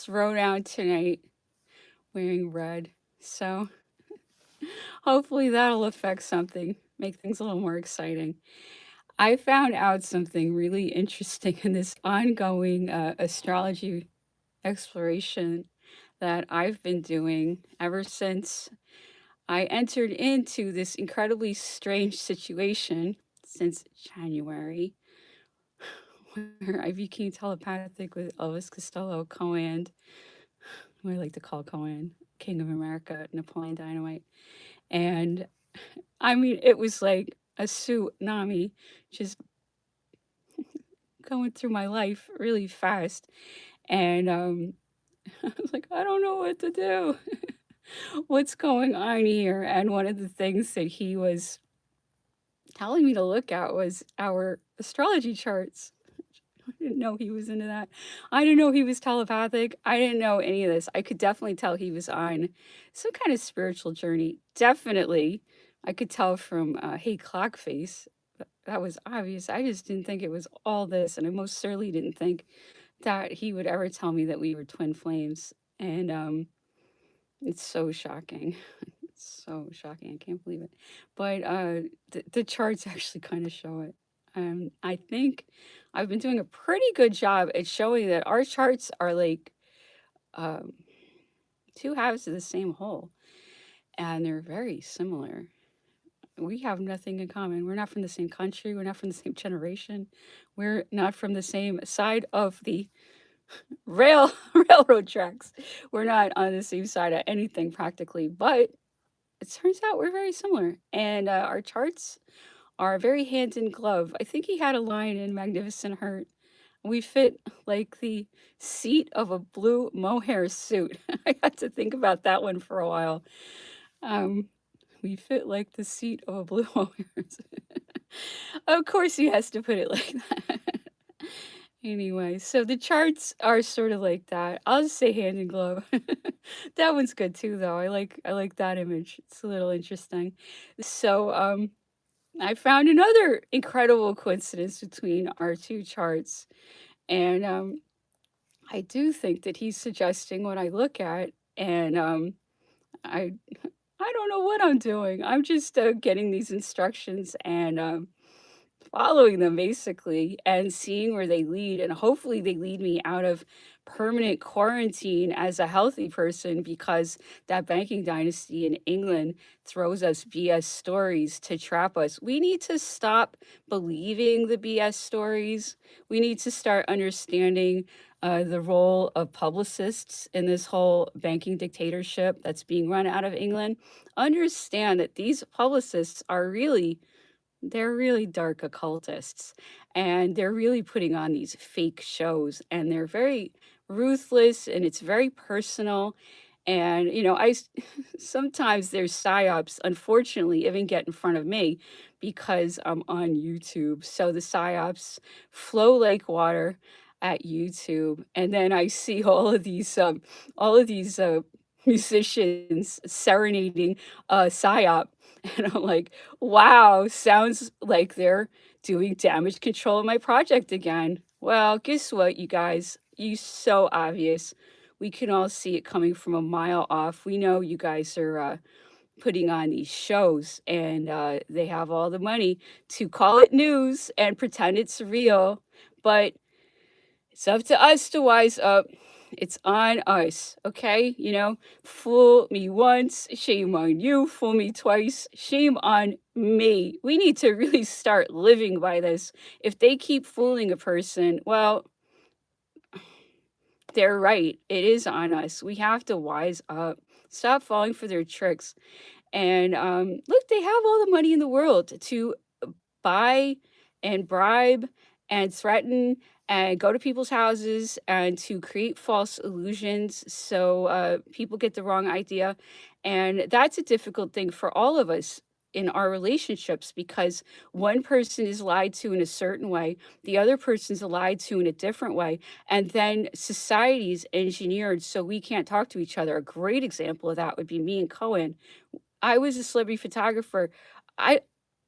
Throwdown tonight wearing red. So hopefully that'll affect something, make things a little more exciting. I found out something really interesting in this ongoing astrology exploration that I've been doing ever since I entered into this incredibly strange situation since January, where I became telepathic with Elvis Costello, Cohen, who I like to call Cohen, King of America, Napoleon Dynamite. And I mean, it was like a tsunami just going through my life really fast. And I was like, I don't know what to do. What's going on here? And one of the things that he was telling me to look at was our astrology charts. I didn't know he was into that. I didn't know he was telepathic. I didn't know any of this. I could definitely tell he was on some kind of spiritual journey. Definitely. I could tell from Hey Clockface. That was obvious. I just didn't think it was all this. And I most certainly didn't think that he would ever tell me that we were twin flames. And it's so shocking. It's so shocking. I can't believe it. But the charts actually kind of show it. I think I've been doing a pretty good job at showing that our charts are like um, two halves of the same whole, and they're very similar. We have nothing in common. We're not from the same country. We're not from the same generation. We're not from the same side of the railroad tracks. We're not on the same side of anything practically, but it turns out we're very similar, and our charts are very hand in glove. I think he had a line in Magnificent Hurt. We fit like the seat of a blue mohair suit. I had to think about that one for a while. Um, we fit like the seat of a blue mohair suit. Of course, he has to put it like that. Anyway, so the charts are sort of like that. I'll just say hand in glove. That one's good too, though. I like that image. It's a little interesting. So, I found another incredible coincidence between our two charts, and I do think that he's suggesting what I look at, and I I don't know what I'm doing. I'm just getting these instructions and following them basically and seeing where they lead, and hopefully they lead me out of permanent quarantine as a healthy person, because that banking dynasty in England throws us BS stories to trap us. We need to stop believing the BS stories. We need to start understanding the role of publicists in this whole banking dictatorship that's being run out of England. Understand that these publicists are really, they're really dark occultists, and they're really putting on these fake shows, and they're very ruthless, and it's very personal. And sometimes there's psyops, unfortunately, even get in front of me because I'm on YouTube. So the psyops flow like water at YouTube, and then I see all of these musicians serenading a psyop, and I'm like, wow, sounds like they're doing damage control of my project again. Well, guess what, you guys? You so obvious. We can all see it coming from a mile off. We know you guys are putting on these shows, and they have all the money to call it news and pretend it's real. But it's up to us to wise up. It's on us, okay? Fool me once, shame on you. Fool me twice, shame on me. We need to really start living by this. If they keep fooling a person, well, they're right. It is on us. We have to wise up. Stop falling for their tricks. And look, they have all the money in the world to buy and bribe and threaten and go to people's houses and to create false illusions so people get the wrong idea. And that's a difficult thing for all of us in our relationships, because one person is lied to in a certain way, the other person's lied to in a different way, and then society's engineered so we can't talk to each other. A great example of that would be me and Cohen. I was a celebrity photographer. I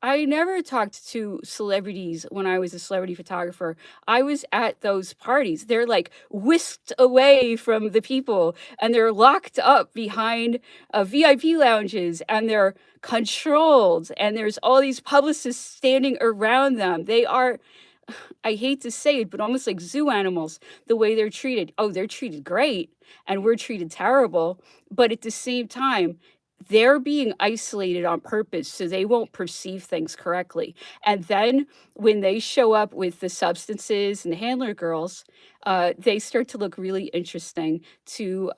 I never talked to celebrities when I was a celebrity photographer. I was at those parties. They're like whisked away from the people and they're locked up behind VIP lounges and they're controlled and there's all these publicists standing around them. They are, I hate to say it, but almost like zoo animals, the way they're treated. Oh, they're treated great and we're treated terrible. But at the same time, they're being isolated on purpose so they won't perceive things correctly. And then when they show up with the substances and the handler girls, they start to look really interesting to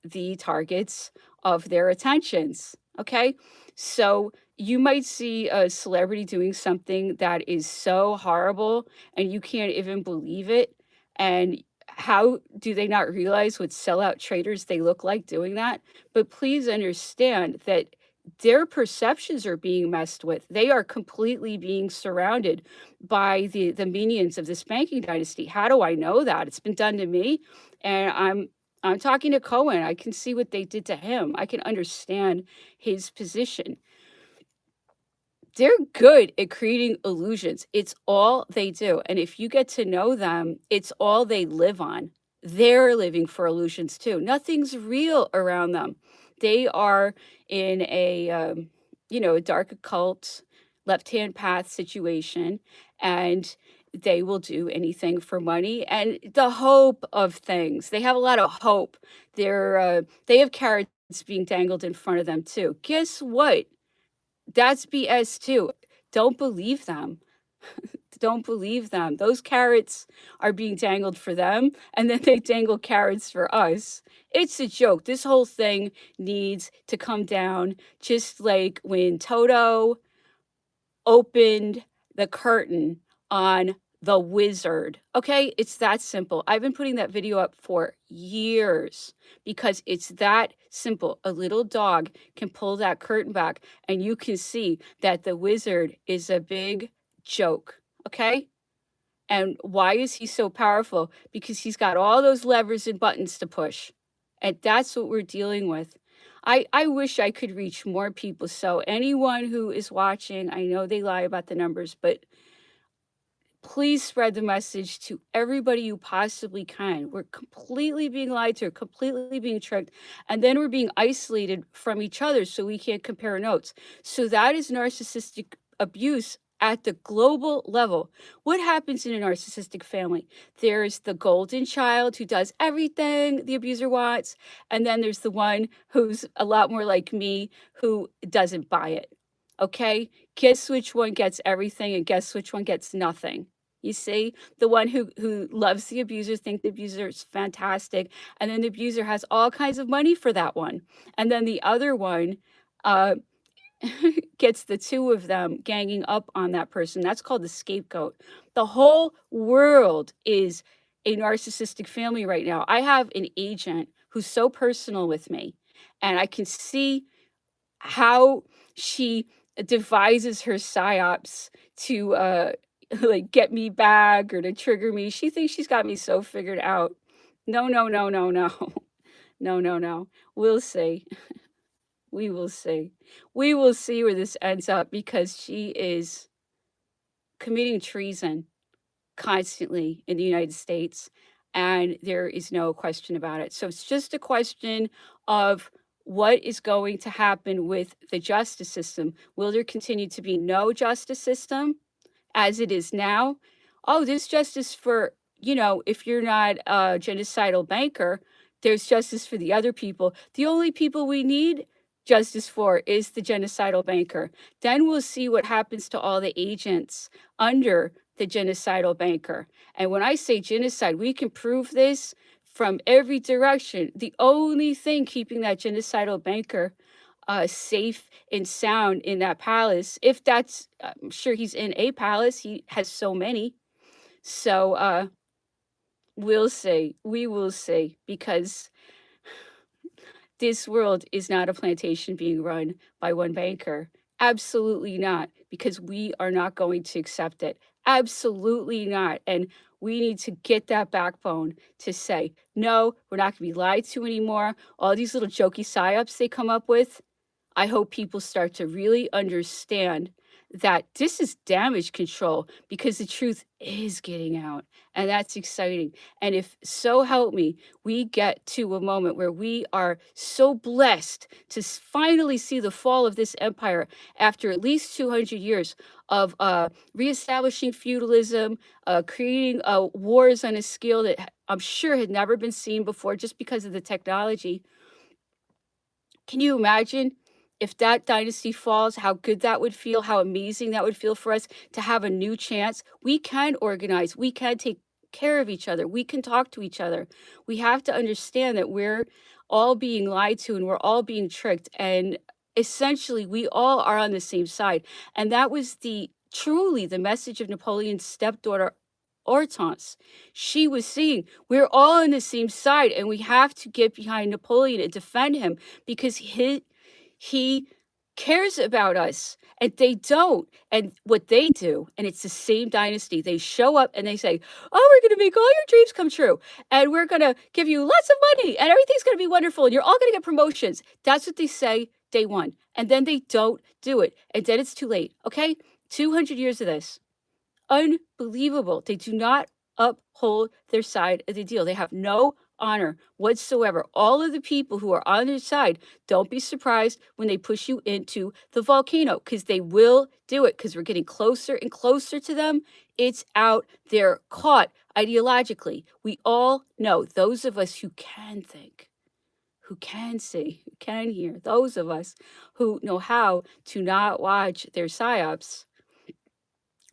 the targets of their attentions. Okay. So you might see a celebrity doing something that is so horrible and you can't even believe it. And how do they not realize what sellout traitors they look like doing that? But please understand that their perceptions are being messed with. They are completely being surrounded by the minions of this banking dynasty. How do I know that? It's been done to me, and I'm talking to Cohen. I can see what they did to him. I can understand his position. They're good at creating illusions. It's all they do, and if you get to know them, it's all they live on. They're living for illusions too. Nothing's real around them. They are in a dark occult, left-hand path situation, and they will do anything for money and the hope of things. They have a lot of hope. They have carrots being dangled in front of them too. Guess what? That's BS too. Don't believe them. Don't believe them. Those carrots are being dangled for them, and then they dangle carrots for us. It's a joke. This whole thing needs to come down, just like when Toto opened the curtain on The Wizard. Okay? It's that simple. I've been putting that video up for years because it's that simple. A little dog can pull that curtain back and you can see that The Wizard is a big joke. Okay? And why is he so powerful? Because he's got all those levers and buttons to push. And that's what we're dealing with. I wish I could reach more people. So anyone who is watching, I know they lie about the numbers, but please spread the message to everybody you possibly can. We're completely being lied to, completely being tricked, and then we're being isolated from each other so we can't compare notes. So that is narcissistic abuse at the global level. What happens in a narcissistic family? There's the golden child who does everything the abuser wants, and then there's the one who's a lot more like me who doesn't buy it. Okay? Guess which one gets everything and guess which one gets nothing. You see, the one who loves the abuser, think the abuser is fantastic, and then the abuser has all kinds of money for that one. And then the other one uh, gets the two of them ganging up on that person. That's called the scapegoat. The whole world is a narcissistic family right now. I have an agent who's so personal with me, and I can see how she devises her psyops to like get me back or to trigger me. She thinks she's got me so figured out. No, no, no, no, no. No, no, no. We'll see. We will see. We will see where this ends up because she is committing treason constantly in the United States, and there is no question about it. So it's just a question of what is going to happen with the justice system. Will there continue to be no justice system as it is now? Oh, there's justice for, if you're not a genocidal banker, there's justice for the other people. The only people we need justice for is the genocidal banker. Then we'll see what happens to all the agents under the genocidal banker. And when I say genocide, we can prove this from every direction. The only thing keeping that genocidal banker safe and sound in that palace, if that's, I'm sure he's in a palace, he has so many. So we'll see. We will see, because this world is not a plantation being run by one banker. Absolutely not, because we are not going to accept it. Absolutely not. And we need to get that backbone to say, no, we're not going to be lied to anymore. All these little jokey psyops they come up with, I hope people start to really understand that this is damage control because the truth is getting out, and that's exciting. And if so help me, we get to a moment where we are so blessed to finally see the fall of this empire after at least 200 years of reestablishing feudalism, creating wars on a scale that I'm sure had never been seen before just because of the technology. Can you imagine if that dynasty falls, how good that would feel, how amazing that would feel for us to have a new chance? We can organize, we can take care of each other, we can talk to each other. We have to understand that we're all being lied to and we're all being tricked. And essentially, we all are on the same side. And that was truly the message of Napoleon's stepdaughter, Hortense. She was saying, we're all on the same side and we have to get behind Napoleon and defend him because he cares about us and they don't. And what they do, and it's the same dynasty, they show up and they say, oh, we're going to make all your dreams come true. And we're going to give you lots of money and everything's going to be wonderful. And you're all going to get promotions. That's what they say day one. And then they don't do it. And then it's too late. Okay. 200 years of this. Unbelievable. They do not uphold their side of the deal. They have no honor whatsoever. All of the people who are on their side, don't be surprised when they push you into the volcano because they will do it because we're getting closer and closer to them. It's out. They're caught ideologically. We all know, those of us who can think, who can see, who can hear, those of us who know how to not watch their psyops,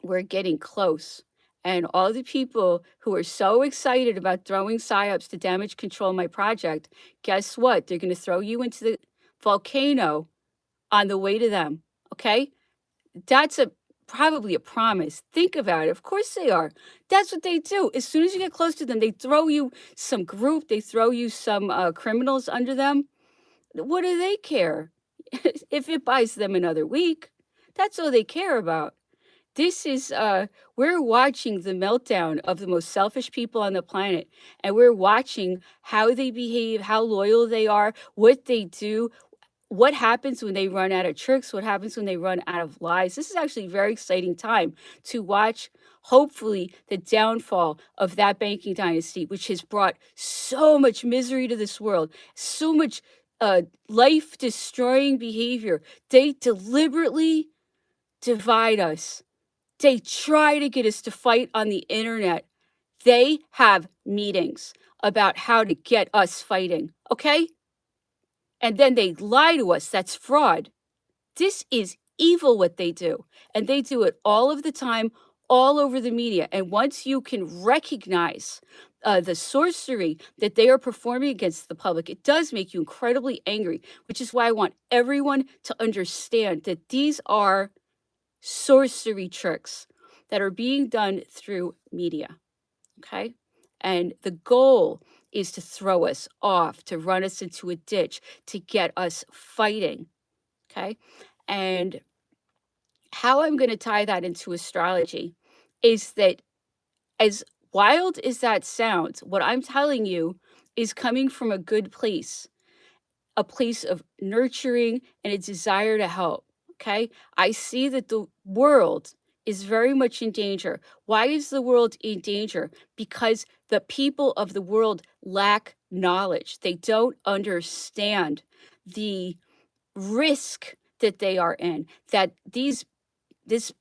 we're getting close. And all the people who are so excited about throwing psyops to damage control my project, guess what? They're going to throw you into the volcano on the way to them. Okay? That's probably a promise. Think about it. Of course they are. That's what they do. As soon as you get close to them, they throw you some group, they throw you some criminals under them. What do they care? If it buys them another week, that's all they care about. This is we're watching the meltdown of the most selfish people on the planet, and we're watching how they behave, how loyal they are, what they do, what happens when they run out of tricks, what happens when they run out of lies. This is actually a very exciting time to watch, hopefully, the downfall of that banking dynasty, which has brought so much misery to this world, so much life-destroying behavior. They deliberately divide us. They try to get us to fight on the internet. They have meetings about how to get us fighting, okay? And then they lie to us. That's fraud. This is evil what they do. And they do it all of the time, all over the media. And once you can recognize the sorcery that they are performing against the public, it does make you incredibly angry, which is why I want everyone to understand that these are sorcery tricks that are being done through media. Okay. And the goal is to throw us off, to run us into a ditch, to get us fighting. Okay. And how I'm going to tie that into astrology is that, as wild as that sounds, what I'm telling you is coming from a good place, a place of nurturing and a desire to help. Okay. I see that the world is very much in danger. Why is the world in danger? Because the people of the world lack knowledge. They don't understand the risk that they are in, that this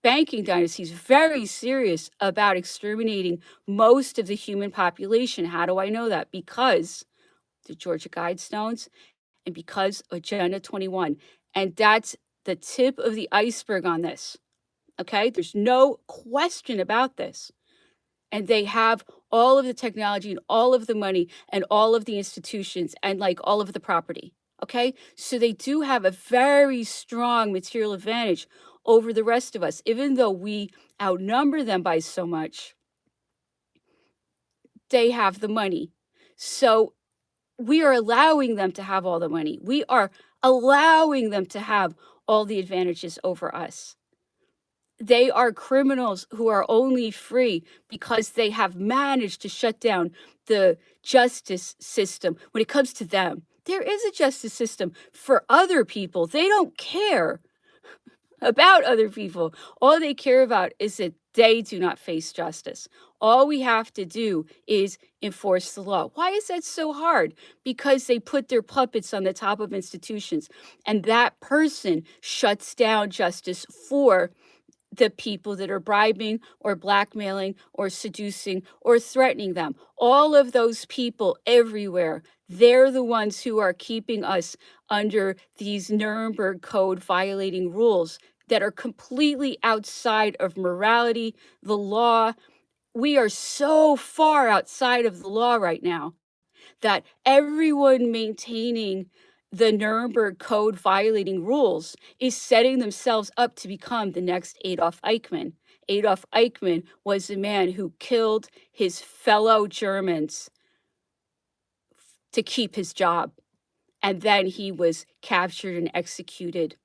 banking dynasty is very serious about exterminating most of the human population. How do I know that? Because the Georgia Guidestones and because Agenda 21. And that's the tip of the iceberg on this. Okay, there's no question about this. And they have all of the technology and all of the money and all of the institutions and like all of the property. Okay, so they do have a very strong material advantage over the rest of us, even though we outnumber them by so much. They have the money. So we are allowing them to have all the money. We are allowing them to have all the advantages over us. They are criminals who are only free because they have managed to shut down the justice system when it comes to them. There is a justice system for other people. They don't care. about other people. All they care about is that they do not face justice. All we have to do is enforce the law. Why is that so hard? Because they put their puppets on the top of institutions, and that person shuts down justice for the people that are bribing or blackmailing or seducing or threatening them. All of those people everywhere, they're the ones who are keeping us under these Nuremberg Code violating rules that are completely outside of morality, the law. We are so far outside of the law right now that everyone maintaining the Nuremberg Code violating rules is setting themselves up to become the next Adolf Eichmann. Adolf Eichmann was the man who killed his fellow Germans to keep his job. And then he was captured and executed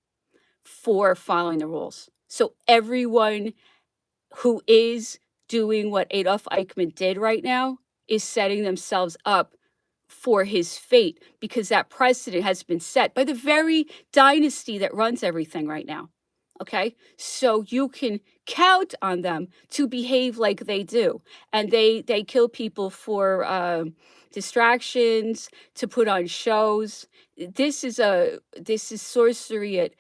for following the rules. So everyone who is doing what Adolf Eichmann did right now is setting themselves up for his fate, because that precedent has been set by the very dynasty that runs everything right now. Okay, so you can count on them to behave like they do, and they kill people for distractions, to put on shows. This is sorcery at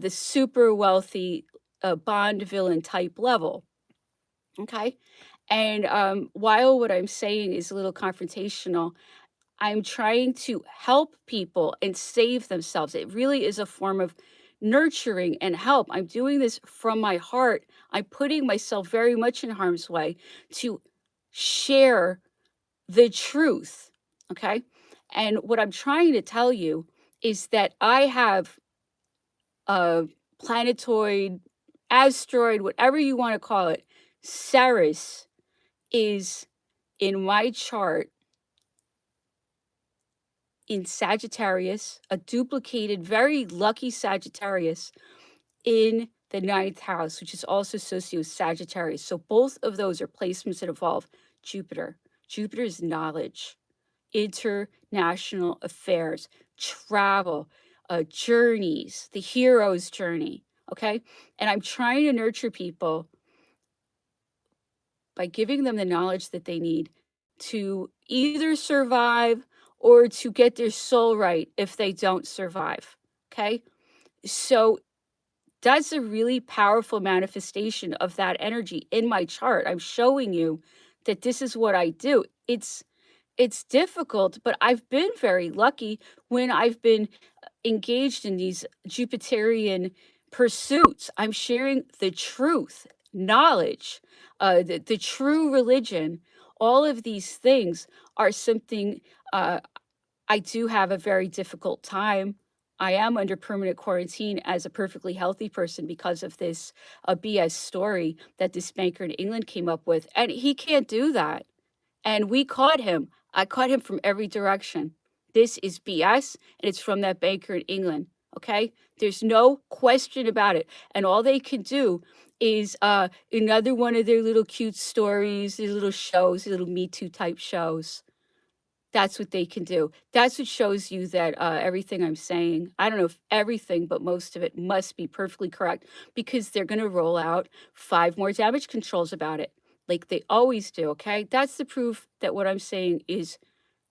the super wealthy Bond villain type level. Okay, and while what I'm saying is a little confrontational, I'm trying to help people and save themselves. It really is a form of nurturing and help. I'm doing this from my heart. I'm putting myself very much in harm's way to share the truth. Okay. And what I'm trying to tell you is that I have a planetoid, asteroid, whatever you want to call it, Ceres is in my chart in Sagittarius, a duplicated, very lucky Sagittarius in the ninth house, which is also associated with Sagittarius. So both of those are placements that involve Jupiter. Jupiter is knowledge, international affairs, travel, journeys, the hero's journey. Okay. And I'm trying to nurture people by giving them the knowledge that they need to either survive or to get their soul right if they don't survive. Okay. So that's a really powerful manifestation of that energy in my chart. I'm showing you that this is what I do. It's difficult, but I've been very lucky when I've been engaged in these Jupiterian pursuits. I'm sharing the truth, knowledge, the true religion. All of these things are something I do have a very difficult time. I am under permanent quarantine as a perfectly healthy person because of this BS story that this banker in England came up with. And he can't do that. And we caught him. I caught him from every direction. This is BS, and it's from that banker in England. Okay? There's no question about it. And all they can do is another one of their little cute stories, their little shows, their little Me Too type shows. That's what they can do. That's what shows you that everything I'm saying, I don't know if everything, but most of it must be perfectly correct, because they're going to roll out 5 more damage controls about it, like they always do. Okay. That's the proof that what I'm saying is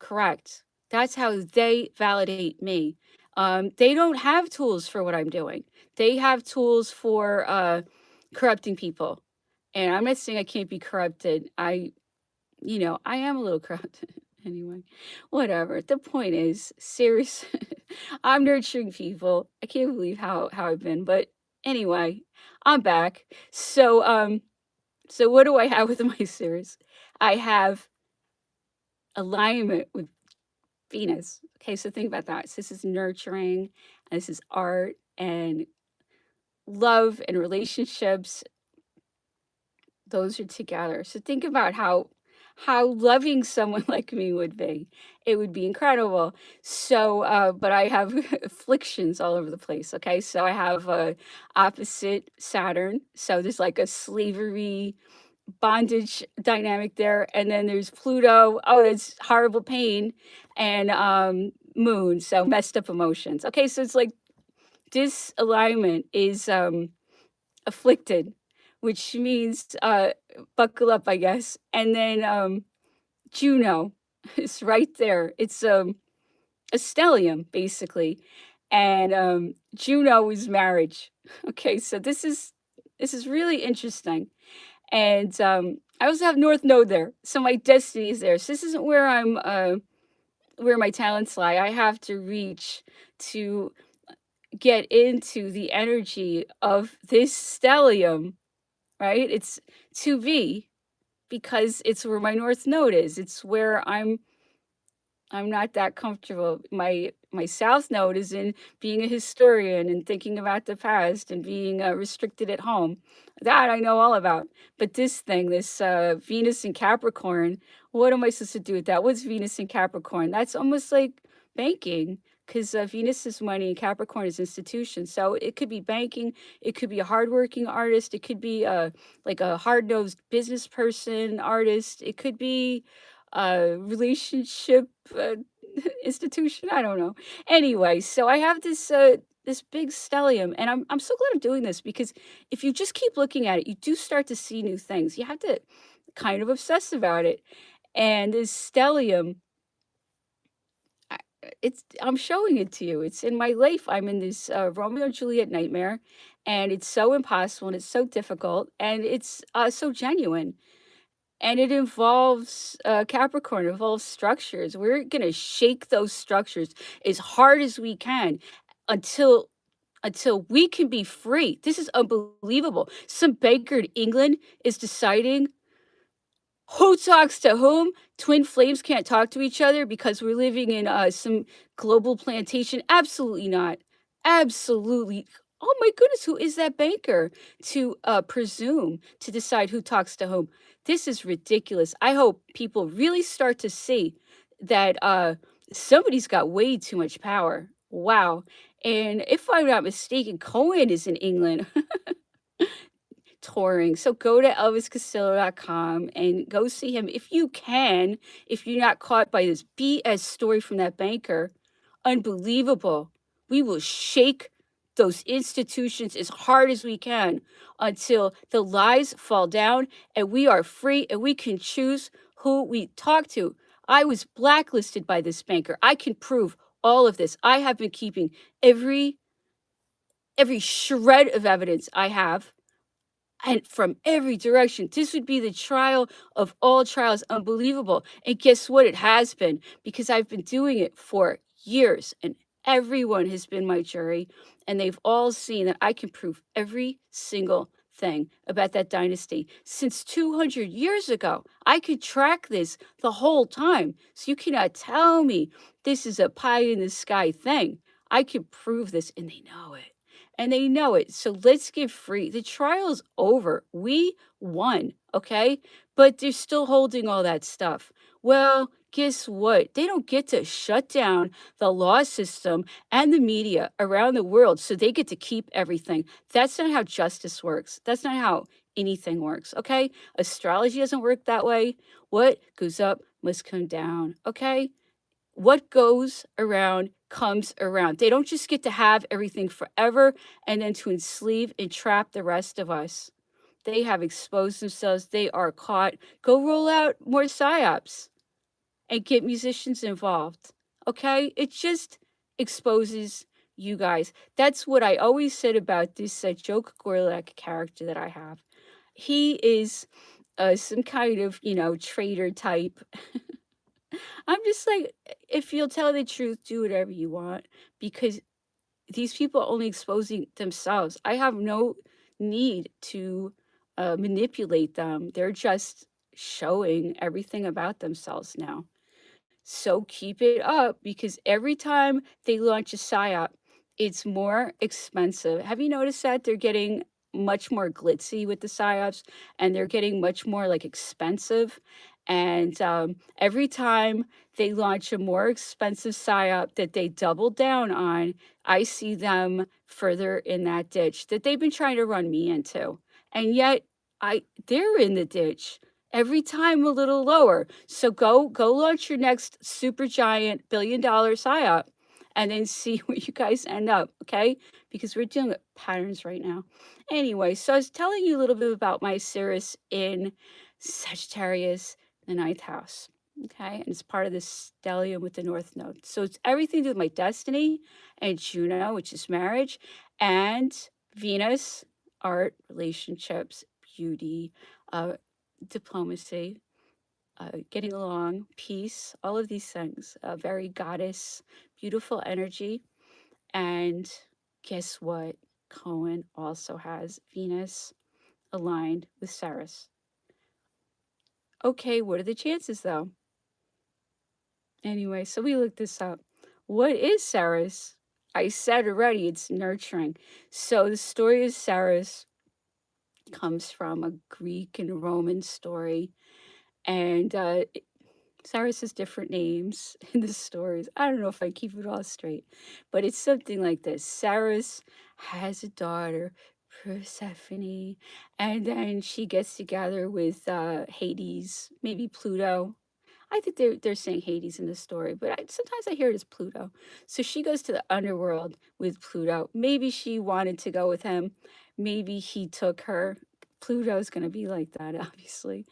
correct. That's how they validate me. They don't have tools for what I'm doing, they have tools for corrupting people. And I'm not saying I can't be corrupted. I am a little corrupted. Anyway, whatever. The point is, serious. I'm nurturing people. I can't believe how I've been, but anyway, I'm back. So what do I have with my series? I have alignment with Venus. Okay, so think about that. So this is nurturing, and this is art and love and relationships. Those are together. So think about how loving someone like me would be. It would be incredible. So, but I have afflictions all over the place. Okay, so I have opposite Saturn. So there's like a slavery bondage dynamic there, and then there's Pluto. Oh, it's horrible pain, and Moon. So messed up emotions. Okay, so it's like this alignment is afflicted, which means, buckle up, I guess. And then, Juno is right there. It's, a stellium, basically. And, Juno is marriage. Okay, so this is really interesting. And, I also have North Node there, so my destiny is there. So this isn't where my talents lie. I have to reach to get into the energy of this stellium, right? It's 2V because it's where my North Node is. It's where I'm not that comfortable. My South Node is in being a historian and thinking about the past and being, restricted at home. That I know all about. But this thing, this, Venus in Capricorn, what am I supposed to do with that? What's Venus in Capricorn? That's almost like banking, 'cause, Venus is money and Capricorn is institution. So it could be banking, it could be a hardworking artist, it could be, like a hard-nosed business person, artist, it could be relationship institution. I don't know. Anyway, so I have this big stellium, and I'm so glad I'm doing this because if you just keep looking at it, you do start to see new things. You have to kind of obsess about it. And this stellium, I'm showing it to you. It's in my life. I'm in this Romeo and Juliet nightmare, and it's so impossible and it's so difficult and it's so genuine. And it involves, Capricorn, it involves structures. We're gonna shake those structures as hard as we can until we can be free. This is unbelievable. Some banker in England is deciding who talks to whom? Twin flames can't talk to each other because we're living in, some global plantation? Absolutely not. Absolutely. Oh my goodness, who is that banker to, presume to decide who talks to whom? This is ridiculous. I hope people really start to see that, somebody's got way too much power. Wow. And if I'm not mistaken, Cohen is in England. Touring. So go to elviscostello.com and go see him if you can, if you're not caught by this BS story from that banker. Unbelievable. We will shake those institutions as hard as we can until the lies fall down and we are free and we can choose who we talk to. I was blacklisted by this banker. I can prove all of this. I have been keeping every shred of evidence I have and from every direction. This would be the trial of all trials. Unbelievable. And guess what? It has been because I've been doing it for years and everyone has been my jury and they've all seen that I can prove every single thing about that dynasty since 200 years ago. I could track this the whole time. So you cannot tell me this is a pie in the sky thing. I can prove this and they know it and they know it. So let's get free. The trial's over. We won, okay? But they're still holding all that stuff. Well, guess what? They don't get to shut down the law system and the media around the world so they get to keep everything. That's not how justice works. That's not how anything works, okay? Astrology doesn't work that way. What goes up must come down, okay? What goes around comes around. They don't just get to have everything forever and then to enslave and trap the rest of us. They have exposed themselves. They are caught. Go roll out more psyops and get musicians involved. Okay? It just exposes you guys. That's what I always said about this Joke Gorlek character that I have. He is some kind of, traitor type. I'm just like, if you'll tell the truth, do whatever you want because these people are only exposing themselves. I have no need to manipulate them. They're just showing everything about themselves now. So keep it up because every time they launch a psyop, it's more expensive. Have you noticed that they're getting much more glitzy with the psyops and they're getting much more like expensive? And every time they launch a more expensive psyop that they double down on, I see them further in that ditch that they've been trying to run me into. And yet they're in the ditch every time a little lower. So go launch your next super giant $1 billion psyop and then see where you guys end up, okay? Because we're dealing with patterns right now. Anyway, so I was telling you a little bit about my Cirrus in Sagittarius, the ninth house. Okay, and it's part of this stellium with the North Node. So it's everything to do with my destiny, and Juno, which is marriage, and Venus, art, relationships, beauty, uh, diplomacy, getting along, peace, all of these things. A very goddess, beautiful energy. And guess what? Cohen also has Venus aligned with Ceres. Okay, what are the chances though? Anyway, so we looked this up. What is Ceres? I said already, it's nurturing. So the story of Ceres comes from a Greek and Roman story. And Cyrus has different names in the stories. I don't know if I keep it all straight, but it's something like this. Cyrus has a daughter, Persephone, and then she gets together with Hades, maybe Pluto. I think they're saying Hades in the story, but sometimes I hear it as Pluto. So she goes to the underworld with Pluto. Maybe she wanted to go with him. Maybe he took her. Pluto's going to be like that, obviously.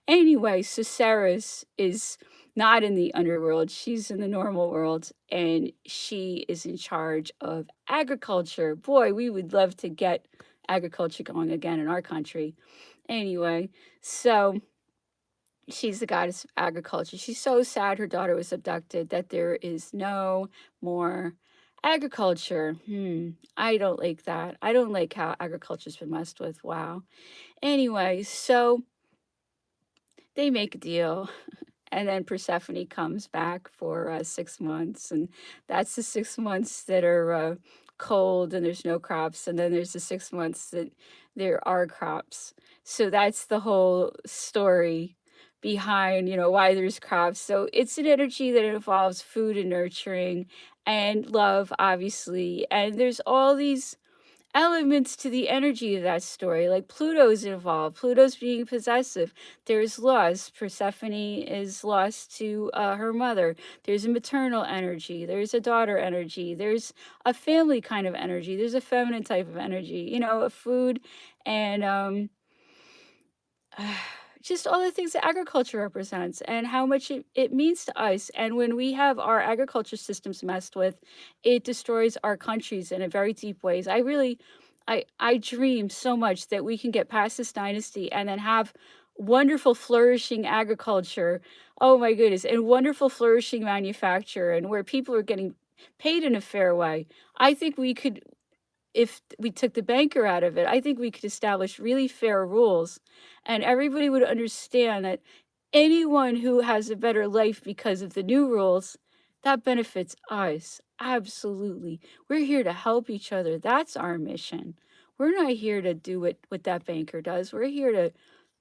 Anyway, so Ceres is not in the underworld. She's in the normal world, and she is in charge of agriculture. Boy, we would love to get agriculture going again in our country. Anyway, so she's the goddess of agriculture. She's so sad her daughter was abducted that there is no more agriculture. I don't like that. I don't like how agriculture's been messed with. Wow. Anyway, so they make a deal. And then Persephone comes back for 6 months, and that's the 6 months that are cold and there's no crops, and then there's the 6 months that there are crops. So that's the whole story behind, why there's crops. So it's an energy that involves food and nurturing and love, obviously. And there's all these elements to the energy of that story. Like Pluto's involved. Pluto's being possessive. There's loss. Persephone is lost to her mother. There's a maternal energy. There's a daughter energy. There's a family kind of energy. There's a feminine type of energy. A food and just all the things that agriculture represents and how much it means to us. And when we have our agriculture systems messed with, it destroys our countries in a very deep ways. I dream so much that we can get past this dynasty and then have wonderful flourishing agriculture. Oh my goodness. And wonderful flourishing manufacture, and where people are getting paid in a fair way. I think we could, if we took the banker out of it, I think we could establish really fair rules, and everybody would understand that anyone who has a better life because of the new rules, that benefits us. Absolutely. We're here to help each other. That's our mission. We're not here to do what that banker does. We're here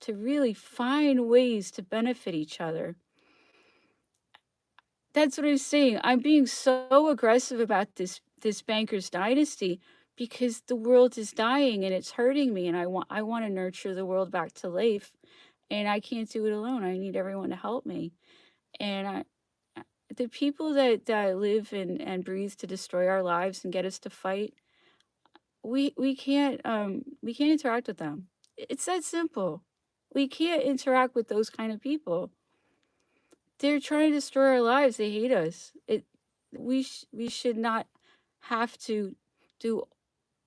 to really find ways to benefit each other. That's what I'm saying. I'm being so aggressive about this banker's dynasty because the world is dying and it's hurting me, and I want to nurture the world back to life, and I can't do it alone. I need everyone to help me. And the people that live and breathe to destroy our lives and get us to fight, we can't interact with them. It's that simple. We can't interact with those kind of people. They're trying to destroy our lives. They hate us. We should not have to do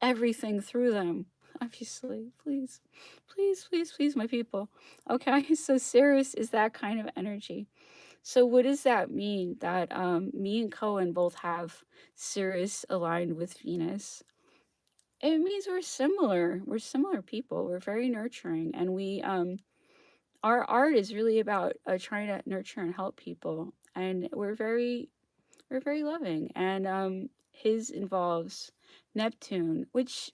everything through them. Obviously, please, please, please, please, my people. Okay, so Sirius is that kind of energy. So what does that mean? That me and Cohen both have Sirius aligned with Venus. It means we're similar. We're similar people. We're very nurturing, and our art is really about trying to nurture and help people, and we're very loving. And his involves Neptune, which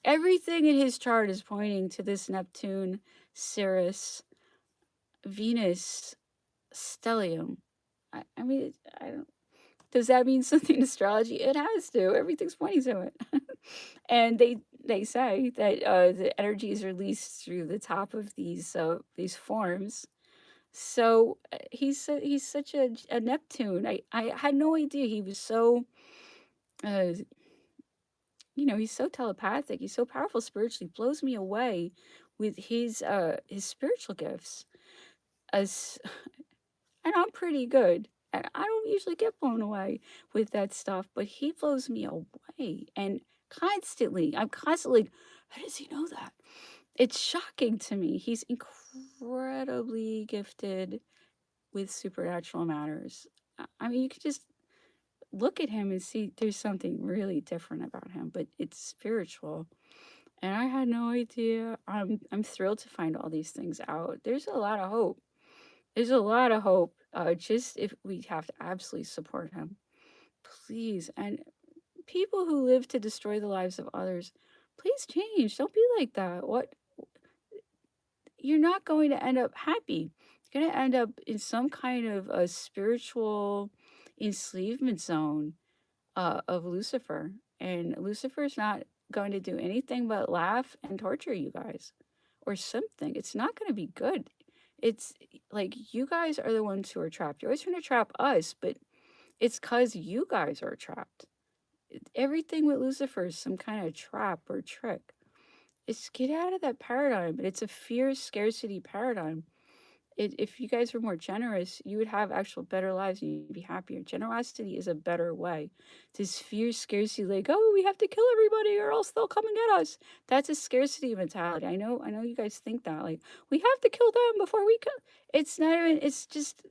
everything in his chart is pointing to this Neptune, Sirius, Venus stellium. I mean, I don't. Does that mean something in astrology? It has to. Everything's pointing to it. And they say that the energy is released through the top of these forms. So he's such a Neptune. I had no idea he was so uh, he's so telepathic. He's so powerful spiritually. Blows me away with his spiritual gifts. As and I'm pretty good. And I don't usually get blown away with that stuff, but he blows me away. And constantly, I'm constantly like, how does he know that? It's shocking to me. He's incredibly gifted with supernatural matters. I mean, you could just look at him and see there's something really different about him, but it's spiritual. And I had no idea. I'm thrilled to find all these things out. There's a lot of hope. There's a lot of hope. Just if we have to absolutely support him, please. And people who live to destroy the lives of others, please change. Don't be like that. What you're not going to end up happy. You're going to end up in some kind of a spiritual enslavement zone of Lucifer. And Lucifer's not going to do anything but laugh and torture you guys or something. It's not going to be good. It's like you guys are the ones who are trapped. You're always trying to trap us, but it's because you guys are trapped. Everything with Lucifer is some kind of trap or trick. It's get out of that paradigm. It's a fear scarcity paradigm. If you guys were more generous, you would have actual better lives and you'd be happier. Generosity is a better way. This fear scarcity, like, oh, we have to kill everybody or else they'll come and get us. That's a scarcity mentality. I know you guys think that. Like, we have to kill them before we kill. It's not even, it's just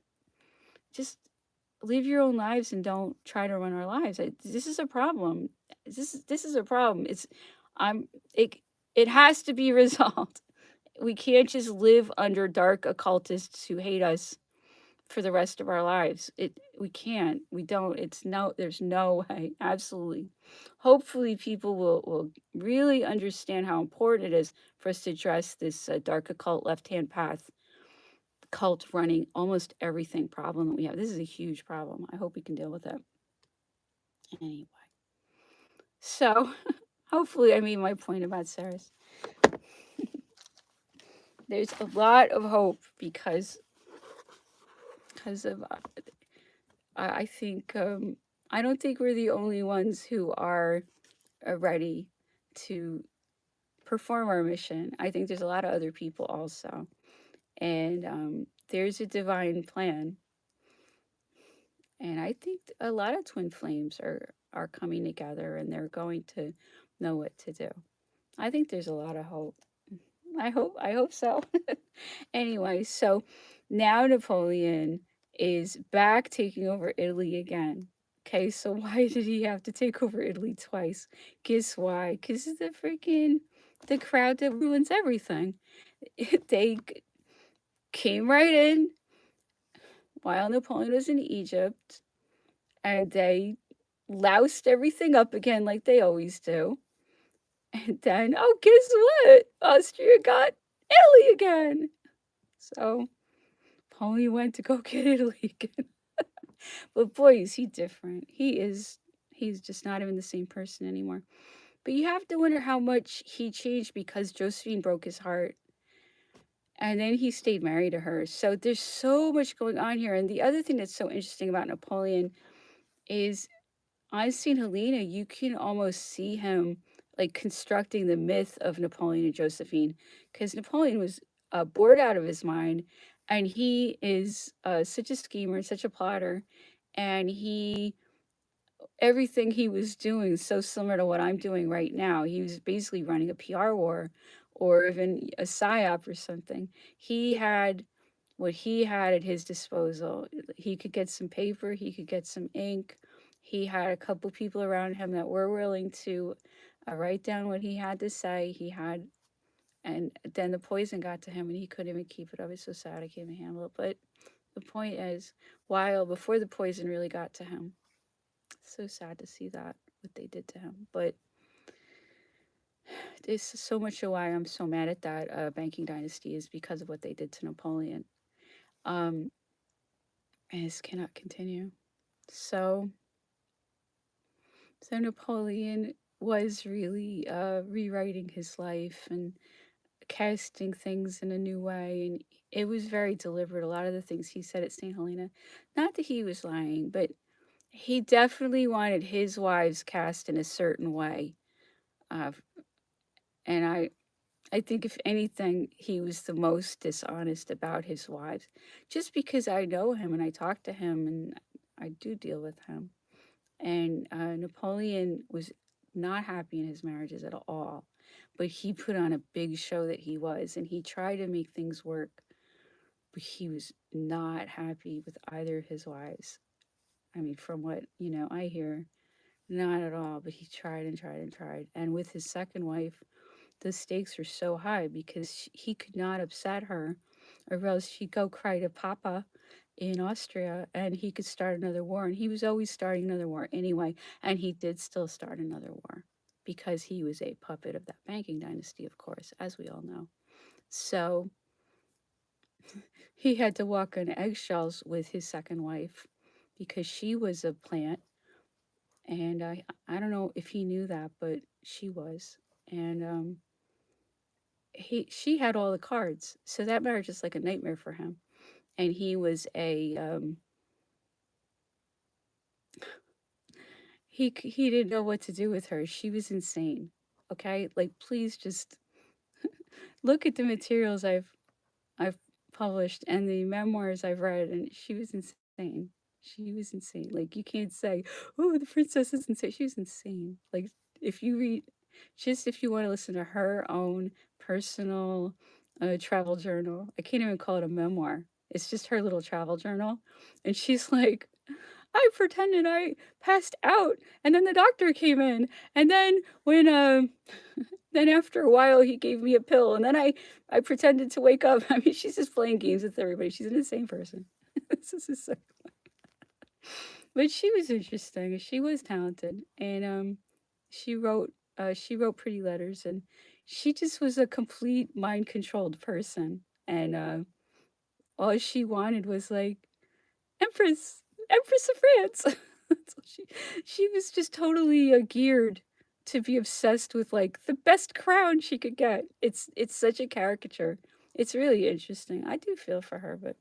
live your own lives and don't try to run our lives. This is a problem. This is a problem. I'm, it, it has to be resolved. We can't just live under dark occultists who hate us for the rest of our lives. We can't. We don't. There's no way. Absolutely. Hopefully people will really understand how important it is for us to address this dark occult left-hand path cult running almost everything problem that we have. This is a huge problem. I hope we can deal with it. Anyway. So hopefully I made my point about Ceres. There's a lot of hope because of I think I don't think we're the only ones who are ready to perform our mission. I think there's a lot of other people also, and there's a divine plan. And I think a lot of twin flames are coming together, and they're going to know what to do. I think there's a lot of hope. I hope so. Anyway, so now Napoleon is back taking over Italy again. Okay, so why did he have to take over Italy twice? Guess why? Because of the crowd that ruins everything. They came right in while Napoleon was in Egypt, and they loused everything up again like they always do. And then, oh, guess what? Austria got Italy again. So Paulie went to go get Italy again. But boy, is he different. He's just not even the same person anymore. But you have to wonder how much he changed because Josephine broke his heart. And then he stayed married to her. So there's so much going on here. And the other thing that's so interesting about Napoleon is on St. Helena, you can almost see him like constructing the myth of Napoleon and Josephine, because Napoleon was bored out of his mind, and he is such a schemer, such a plotter, and everything he was doing is so similar to what I'm doing right now. He was basically running a PR war or even a psyop or something. He had what he had at his disposal. He could get some paper, he could get some ink. He had a couple people around him that were willing to write down what he had to say. And then the poison got to him and he couldn't even keep it up. It's so sad I can't even handle it. But the point is, while before the poison really got to him, so sad to see that, what they did to him. But this is so much of why I'm so mad at that banking dynasty is because of what they did to Napoleon. And this cannot continue. So Napoleon was really rewriting his life and casting things in a new way, and it was very deliberate. A lot of the things he said at St. Helena, not that he was lying, but he definitely wanted his wives cast in a certain way. Uh, and I think if anything, he was the most dishonest about his wives, just because I know him and I talk to him and I do deal with him. And Napoleon was not happy in his marriages at all, but he put on a big show that he was, and he tried to make things work, but he was not happy with either of his wives. I mean, from what, I hear, not at all, but he tried and tried and tried. And with his second wife, the stakes were so high because he could not upset her, or else she'd go cry to Papa in Austria and he could start another war. And he was always starting another war anyway. And he did still start another war because he was a puppet of that banking dynasty, of course, as we all know. So he had to walk on eggshells with his second wife because she was a plant. And I don't know if he knew that, but she was. And she had all the cards. So that marriage is like a nightmare for him. And he was he didn't know what to do with her. She was insane. Okay? Like please just look at the materials I've published and the memoirs I've read, and she was insane. She was insane. Like you can't say, "Oh, the princess is insane." She was insane. Like if you read, just if you want to listen to her own personal travel journal, I can't even call it a memoir. It's just her little travel journal, and she's like, "I pretended I passed out, and then the doctor came in, and then when then after a while he gave me a pill, and then I pretended to wake up." I mean, she's just playing games with everybody. She's an insane person. This is so, but she was interesting. She was talented, and she wrote pretty letters, and she just was a complete mind controlled person, and all she wanted was like Empress, Empress of France. She was just totally geared to be obsessed with like the best crown she could get. It's such a caricature. It's really interesting. I do feel for her, but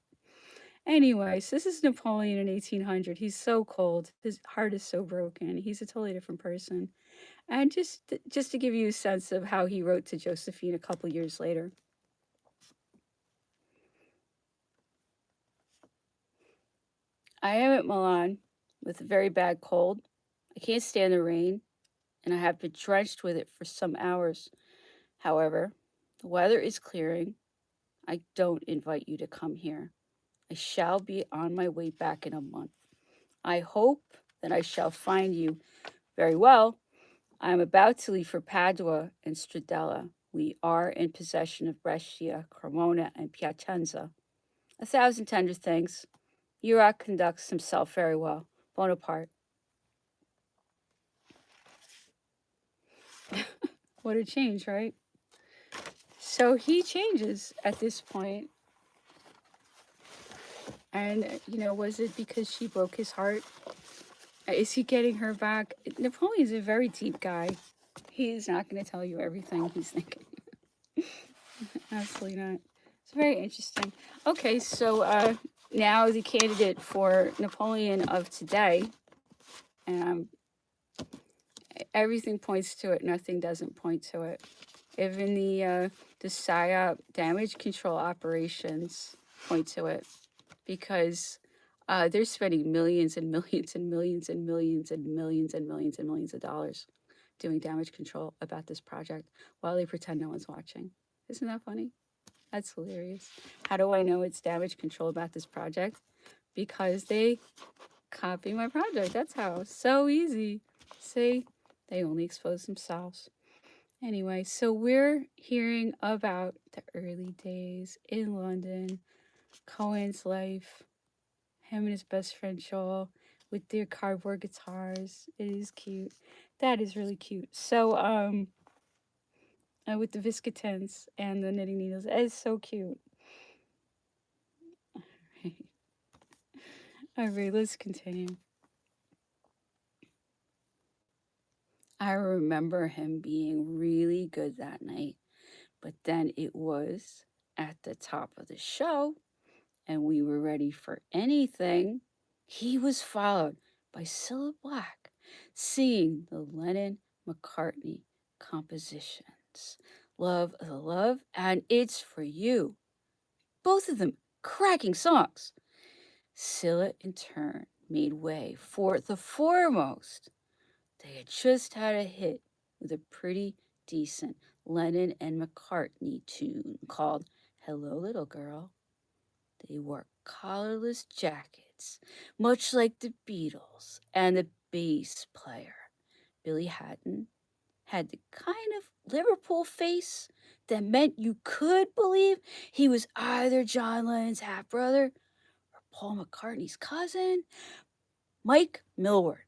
anyways, this is Napoleon in 1800. He's so cold. His heart is so broken. He's a totally different person. And just to give you a sense of how he wrote to Josephine a couple years later. I am at Milan with a very bad cold. I can't stand the rain, and I have been drenched with it for some hours. However, the weather is clearing. I don't invite you to come here. I shall be on my way back in a month. I hope that I shall find you very well. I am about to leave for Padua and Stradella. We are in possession of Brescia, Cremona, and Piacenza. 1,000 tender thanks. Murat conducts himself very well. Bonaparte. What a change, right? So he changes at this point. And, was it because she broke his heart? Is he getting her back? Napoleon's a very deep guy. He is not going to tell you everything he's thinking. Absolutely not. It's very interesting. Okay, so now the candidate for Napoleon of today, and everything points to it, nothing doesn't point to it. Even the PSYOP damage control operations point to it, because they're spending millions and millions and millions and millions and millions and millions and millions of dollars doing damage control about this project while they pretend no one's watching. Isn't that funny? That's hilarious. How do I know it's damage control about this project? Because they copy my project. That's how. So easy. See, they only expose themselves. Anyway, so we're hearing about the early days in London, Cohen's life, him and his best friend Joel with their cardboard guitars. It is cute. That is really cute. So, with the Viscatins and the knitting needles, it is so cute. All right, let's continue. I remember him being really good that night, But then it was at the top of the show, and we were ready for anything. He was followed by Cilla Black singing the Lennon McCartney compositions, Love of the Love and It's for You. Both of them cracking songs. Cilla, in turn, made way for the foremost. They had just had a hit with a pretty decent Lennon and McCartney tune called Hello Little Girl. They wore collarless jackets, much like the Beatles, and the bass player, Billy Hatton, had the kind of Liverpool face that meant you could believe he was either John Lennon's half brother or Paul McCartney's cousin. Mike Millward,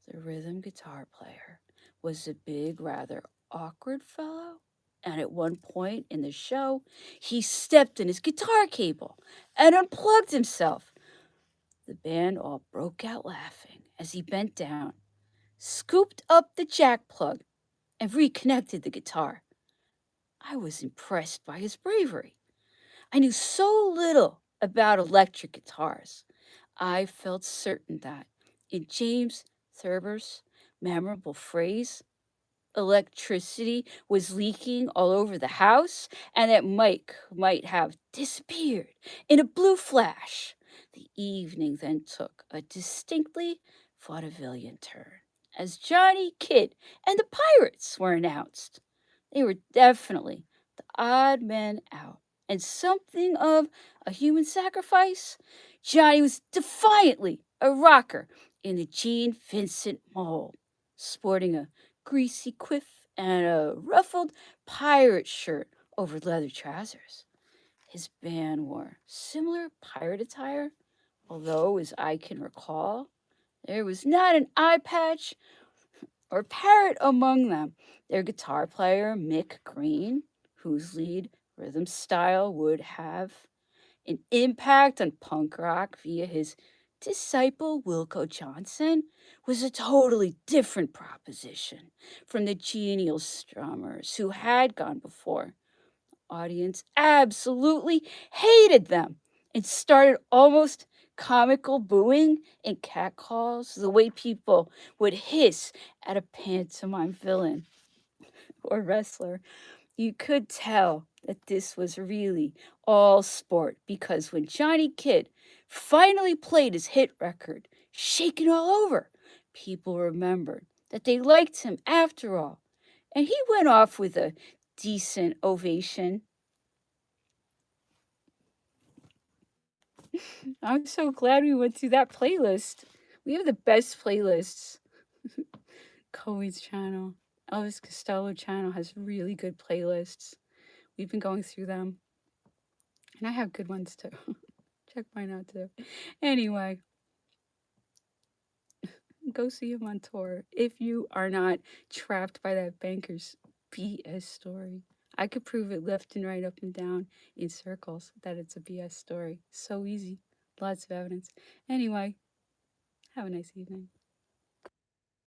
the rhythm guitar player, was a big, rather awkward fellow. And at one point in the show, he stepped in his guitar cable and unplugged himself. The band all broke out laughing as he bent down, scooped up the jack plug, and reconnected the guitar. I was impressed by his bravery. I knew so little about electric guitars. I felt certain that, in James Thurber's memorable phrase, electricity was leaking all over the house and that Mike might have disappeared in a blue flash. The evening then took a distinctly vaudevillian turn as Johnny Kidd and the Pirates were announced. They were definitely the odd men out and something of a human sacrifice. Johnny was defiantly a rocker in the Gene Vincent mold, sporting a greasy quiff and a ruffled pirate shirt over leather trousers. His band wore similar pirate attire, although, as I can recall, there was not an eye patch or parrot among them. Their guitar player, Mick Green, whose lead rhythm style would have an impact on punk rock via his disciple Wilco Johnson, was a totally different proposition from the genial strummers who had gone before. Audience absolutely hated them and started almost comical booing and catcalls, the way people would hiss at a pantomime villain or wrestler. You could tell that this was really all sport because when Johnny Kidd finally played his hit record, Shakin' All Over, people remembered that they liked him after all. And he went off with a decent ovation. I'm so glad we went through that playlist. We have the best playlists. Cohen's channel, Elvis Costello channel has really good playlists. We've been going through them. And I have good ones too. Check mine out too. Anyway, go see him on tour if you are not trapped by that banker's BS story. I could prove it left and right, up and down in circles that it's a BS story. So easy. Lots of evidence. Anyway, have a nice evening.